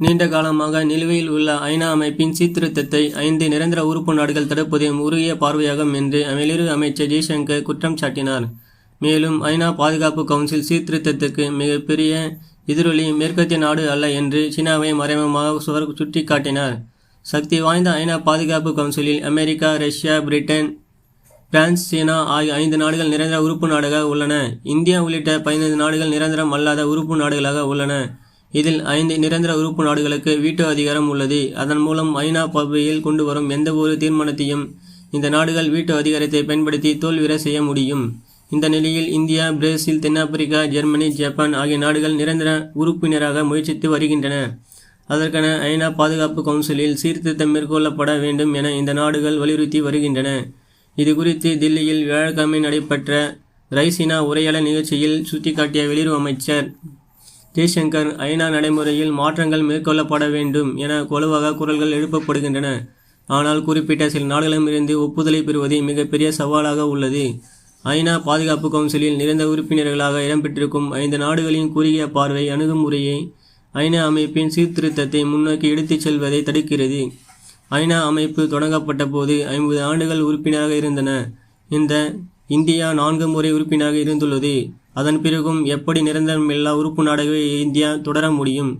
நீண்ட காலமாக நிலுவையில் உள்ள ஐநா அமைப்பின் சீர்திருத்தத்தை 5 நிரந்தர உறுப்பு நாடுகள் தடுப்பது முறுகிய பார்வையாகும் என்று வெளியுறவு அமைச்சர் ஜெய்சங்கர் குற்றம் சாட்டினார். மேலும் ஐநா பாதுகாப்பு கவுன்சில் சீர்திருத்தத்துக்கு மிகப்பெரிய எதிரொலி மேற்கத்திய நாடு அல்ல என்று சீனாவை மறைமுகமாக சுட்டிக்காட்டினார். சக்தி வாய்ந்த ஐநா பாதுகாப்பு கவுன்சிலில் அமெரிக்கா, ரஷ்யா, பிரிட்டன், பிரான்ஸ், சீனா ஆகிய 5 நாடுகள் நிரந்தர உறுப்பு நாடுகளாக உள்ளன. இந்தியா உள்ளிட்ட 15 நாடுகள் நிரந்தரம் அல்லாத உறுப்பு நாடுகளாக உள்ளன. இதில் 5 நிரந்தர உறுப்பு நாடுகளுக்கு வீட்டோ அதிகாரம் உள்ளது. அதன் மூலம் ஐநா சபையில் கொண்டு வரும் எந்த ஒரு தீர்மானத்தையும் இந்த நாடுகள் வீட்டோ அதிகாரத்தை பயன்படுத்தி தோல்வியுற செய்ய முடியும். இந்த நிலையில் இந்தியா, பிரேசில், தென்னாப்பிரிக்கா, ஜெர்மனி, ஜப்பான் ஆகிய நாடுகள் நிரந்தர உறுப்பினராக முயற்சித்து வருகின்றன. அதற்கென ஐநா பாதுகாப்பு கவுன்சிலில் சீர்திருத்தம் மேற்கொள்ளப்பட வேண்டும் என இந்த நாடுகள் வலியுறுத்தி வருகின்றன. இதுகுறித்து தில்லியில் வியாழக்கிழமை நடைபெற்ற ரைசீனா உரையாடல் நிகழ்ச்சியில் சுட்டிக்காட்டிய வெளியுறவு அமைச்சர் ஜெய்சங்கர், ஐநா நடைமுறையில் மாற்றங்கள் மேற்கொள்ளப்பட வேண்டும் என வலுவாக குரல்கள் எழுப்பப்படுகின்றன. ஆனால் குறிப்பிட்ட சில நாடுகளிடமிருந்து ஒப்புதலை பெறுவது மிகப்பெரிய சவாலாக உள்ளது. ஐநா பாதுகாப்பு கவுன்சிலில் நிரந்தர உறுப்பினர்களாக இடம்பெற்றிருக்கும் 5 நாடுகளின் குறுகிய பார்வை அணுகுமுறையை ஐநா அமைப்பின் சீர்திருத்தத்தை முன்னோக்கி எடுத்துச் செல்வதை தடுக்கிறது. ஐநா அமைப்பு தொடங்கப்பட்ட போது 50 ஆண்டுகள் உறுப்பினராக இருந்தன. இந்தியா 4 முறை உறுப்பினராக இருந்துள்ளது. அதன் பிறகும் எப்படி நிரந்தரமில்லா உறுப்பு நாடாக இந்தியா தொடர முடியும்?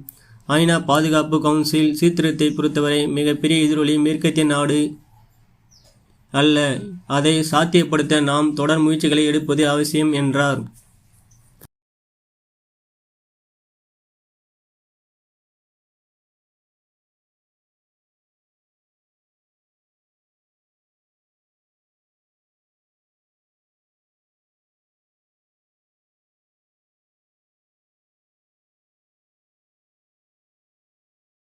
ஐநா பாதுகாப்பு கவுன்சில் சீர்திருத்தத்தை பொறுத்தவரை மிகப்பெரிய எதிரொலி மேற்கத்திய நாடு அல்ல. அதை சாத்தியப்படுத்த நாம் தொடர் முயற்சிகளை எடுப்பது அவசியம் என்றார்.